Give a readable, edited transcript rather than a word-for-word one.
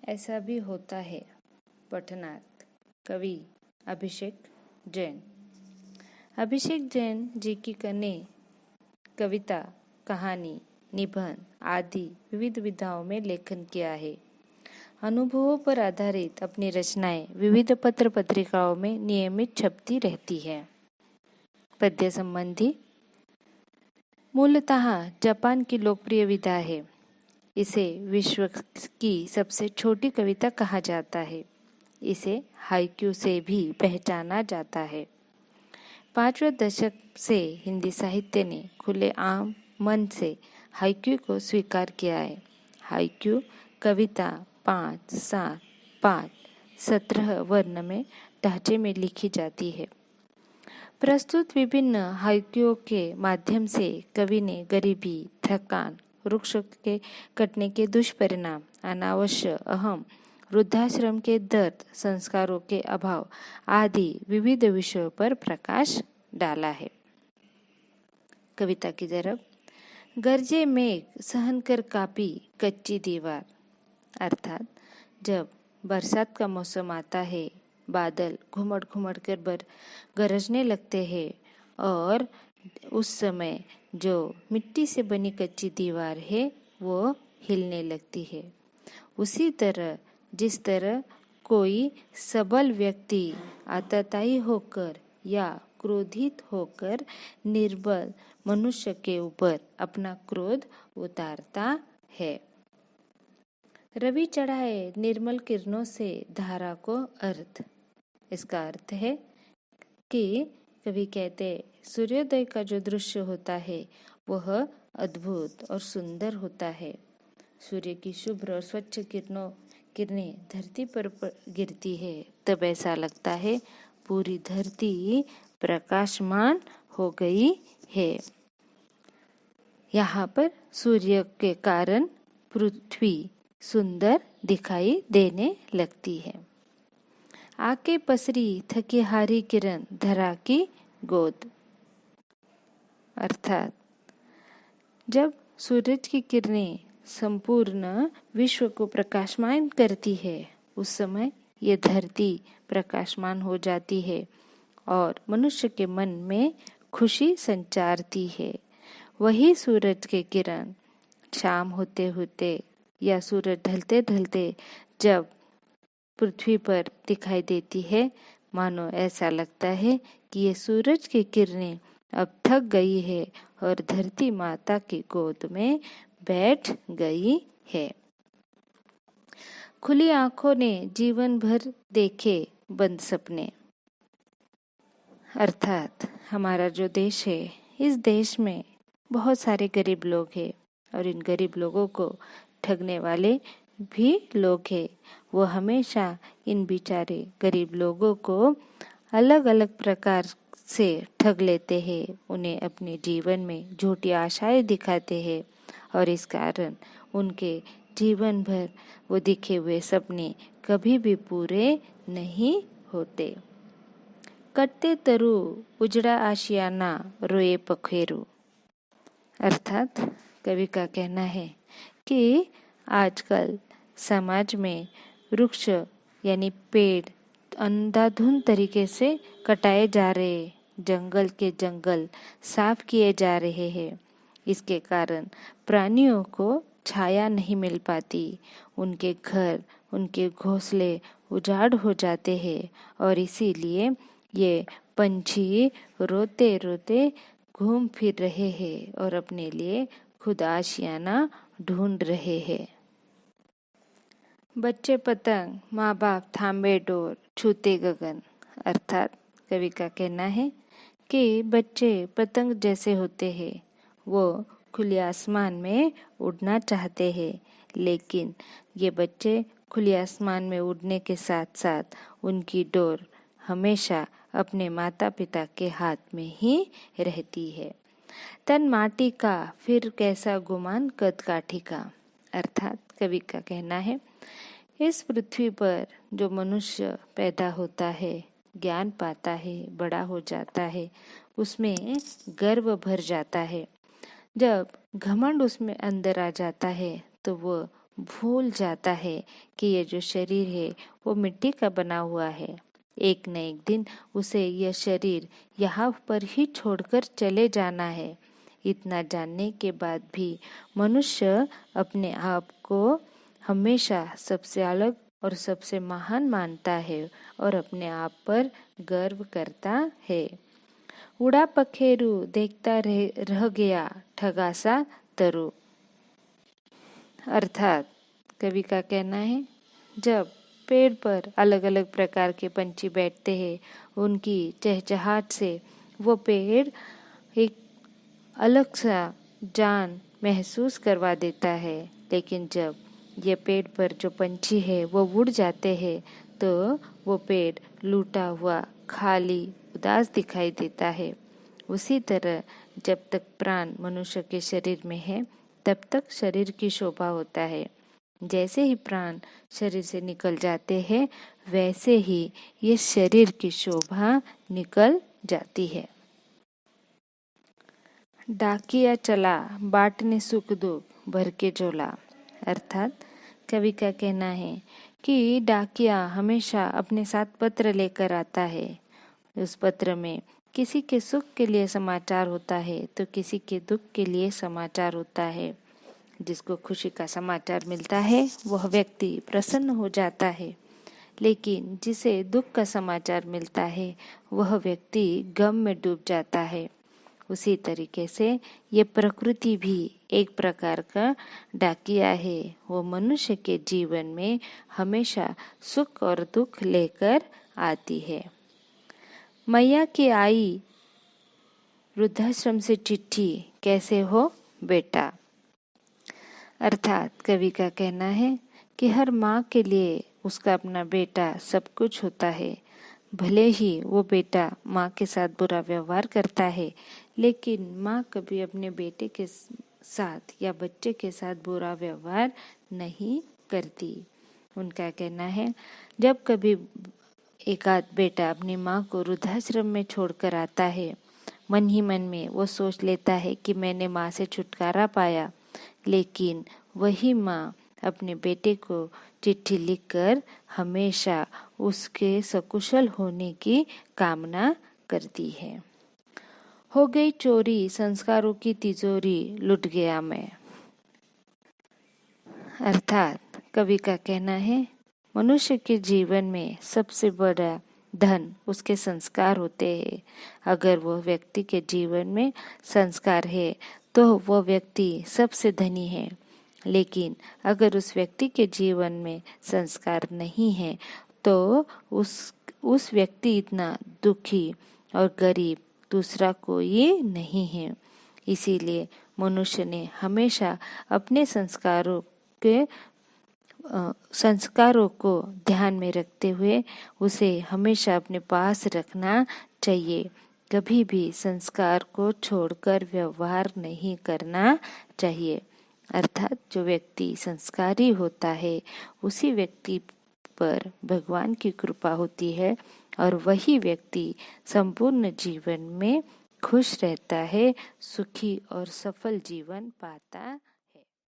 ऐसा भी होता है। पठनार्थ कवि अभिषेक जैन। अभिषेक जैन जी की ने कविता, कहानी, निबंध आदि विविध विधाओं में लेखन किया है। अनुभवों पर आधारित अपनी रचनाएं विविध पत्र पत्रिकाओं में नियमित छपती रहती है। पद्य संबंधी मूलतः जापान की लोकप्रिय विधा है। इसे विश्व की सबसे छोटी कविता कहा जाता है। इसे हाइक्यू से भी पहचाना जाता है। 5वें दशक से हिंदी साहित्य ने खुले आम मन से हाइक्यू को स्वीकार किया है। हाइक्यू कविता 5, 7, 5, 17 वर्ण में ढांचे में लिखी जाती है। प्रस्तुत विभिन्न हाइक्यूओं के माध्यम से कवि ने गरीबी, थकान, वृक्ष के कटने के दुष्परिणाम, अनावश्यक अहम, वृद्धाश्रम के दर्द, संस्कारों के अभाव आदि विविध विषयों पर प्रकाश डाला है। कविता की तरफ गरजे मेघ सहन कर कापी कच्ची दीवार, अर्थात जब बरसात का मौसम आता है, बादल घुमड़ घुमड़ कर गरजने लगते हैं और उस समय जो मिट्टी से बनी कच्ची दीवार है वो हिलने लगती है। उसी तरह जिस तरह कोई सबल व्यक्ति आततायी होकर या क्रोधित होकर निर्बल मनुष्य के ऊपर अपना क्रोध उतारता है। रवि चढ़ाए निर्मल किरणों से धारा को अर्थ। इसका अर्थ है कि कवि कहते सूर्योदय का जो दृश्य होता है वह अद्भुत और सुंदर होता है। सूर्य की शुभ्र और स्वच्छ किरणें धरती पर गिरती है तब ऐसा लगता है पूरी धरती प्रकाशमान हो गई है। यहाँ पर सूर्य के कारण पृथ्वी सुंदर दिखाई देने लगती है। आके पसरी थकी हारी किरण धरा की गोद, अर्थात जब सूरज की किरणें संपूर्ण विश्व को प्रकाशमान करती है उस समय ये धरती प्रकाशमान हो जाती है और मनुष्य के मन में खुशी संचारती है। वही सूरज के किरण शाम होते होते या सूरज ढलते ढलते जब पृथ्वी पर दिखाई देती है, मानो ऐसा लगता है कि ये सूरज की किरणें अब थक गई है और धरती माता की गोद में बैठ गई है। खुली आंखों ने जीवन भर देखे बंद सपने, अर्थात हमारा जो देश है, इस देश में बहुत सारे गरीब लोग हैं और इन गरीब लोगों को ठगने वाले भी लोग हैं। वो हमेशा इन बेचारे गरीब लोगों को अलग अलग प्रकार से ठग लेते हैं। उन्हें अपने जीवन में झूठी आशाएं दिखाते हैं और इस कारण उनके जीवन भर वो दिखे हुए सपने कभी भी पूरे नहीं होते। कटते तरु उजड़ा आशियाना रोए पखेरु, अर्थात कवि का कहना है कि आजकल समाज में वृक्ष यानी पेड़ अंधाधुंध तरीके से कटाए जा रहे, जंगल के जंगल साफ किए जा रहे हैं। इसके कारण प्राणियों को छाया नहीं मिल पाती, उनके घर, उनके घोंसले उजाड़ हो जाते हैं और इसीलिए ये पंछी रोते रोते घूम फिर रहे हैं और अपने लिए खुद आशियाना ढूंढ रहे हैं। बच्चे पतंग, माँ बाप थामे डोर, छूते गगन, अर्थात कवि का कहना है कि बच्चे पतंग जैसे होते हैं, वो खुले आसमान में उड़ना चाहते हैं, लेकिन ये बच्चे खुले आसमान में उड़ने के साथ साथ उनकी डोर हमेशा अपने माता पिता के हाथ में ही रहती है। तन माटी का फिर कैसा गुमान कद काठी का, अर्थात कवि का कहना है इस पृथ्वी पर जो मनुष्य पैदा होता है, ज्ञान पाता है, बड़ा हो जाता है, उसमें गर्व भर जाता है। जब घमंड उसमें अंदर आ जाता है तो वो भूल जाता है कि ये जो शरीर है वो मिट्टी का बना हुआ है। एक न एक दिन उसे यह शरीर यहाँ पर ही छोड़कर चले जाना है। इतना जानने के बाद भी मनुष्य अपने आप को हमेशा सबसे अलग और सबसे महान मानता है और अपने आप पर गर्व करता है। उड़ा पखेरु देखता रह गया ठगासा तरु। अर्थात कवि का कहना है, जब पेड़ पर अलग अलग प्रकार के पंछी बैठते हैं, उनकी चहचहाट से वो पेड़ एक अलग सा जान महसूस करवा देता है। लेकिन जब ये पेड़ पर जो पंछी है वो उड़ जाते हैं तो वो पेड़ लूटा हुआ, खाली, उदास दिखाई देता है। उसी तरह जब तक प्राण मनुष्य के शरीर में है तब तक शरीर की शोभा होता है। जैसे ही प्राण शरीर से निकल जाते हैं वैसे ही ये शरीर की शोभा निकल जाती है। डाकिया चला बांटने सुख दुख भर के झोला। अर्थात कवि का कहना है कि डाकिया हमेशा अपने साथ पत्र लेकर आता है। उस पत्र में किसी के सुख के लिए समाचार होता है तो किसी के दुख के लिए समाचार होता है। जिसको खुशी का समाचार मिलता है वह व्यक्ति प्रसन्न हो जाता है, लेकिन जिसे दुख का समाचार मिलता है वह व्यक्ति गम में डूब जाता है। उसी तरीके से ये प्रकृति भी एक प्रकार का डाकिया है। वो मनुष्य के जीवन में हमेशा सुख और दुख लेकर आती है। मैया की आई वृद्धाश्रम से चिट्ठी, कैसे हो बेटा। अर्थात कवि का कहना है कि हर माँ के लिए उसका अपना बेटा सब कुछ होता है। भले ही वो बेटा माँ के साथ बुरा व्यवहार करता है, लेकिन माँ कभी अपने बेटे के साथ या बच्चे के साथ बुरा व्यवहार नहीं करती। उनका कहना है, जब कभी एक आध बेटा अपनी माँ को वृद्धाश्रम में छोड़कर आता है, मन ही मन में वो सोच लेता है कि मैंने माँ से छुटकारा पाया, लेकिन वही माँ अपने बेटे को चिट्ठी लिखकर हमेशा उसके सकुशल होने की कामना करती है। हो गई चोरी संस्कारों की तिजोरी, लुट गया मैं। अर्थात कवि का कहना है, मनुष्य के जीवन में सबसे बड़ा धन उसके संस्कार होते हैं। अगर वो व्यक्ति के जीवन में संस्कार है तो वो व्यक्ति सबसे धनी है, लेकिन अगर उस व्यक्ति के जीवन में संस्कार नहीं है तो उस व्यक्ति इतना दुखी और गरीब दूसरा कोई नहीं है। इसीलिए मनुष्य ने हमेशा अपने संस्कारों को ध्यान में रखते हुए उसे हमेशा अपने पास रखना चाहिए। कभी भी संस्कार को छोड़कर व्यवहार नहीं करना चाहिए। अर्थात जो व्यक्ति संस्कारी होता है उसी व्यक्ति पर भगवान की कृपा होती है और वही व्यक्ति संपूर्ण जीवन में खुश रहता है, सुखी और सफल जीवन पाता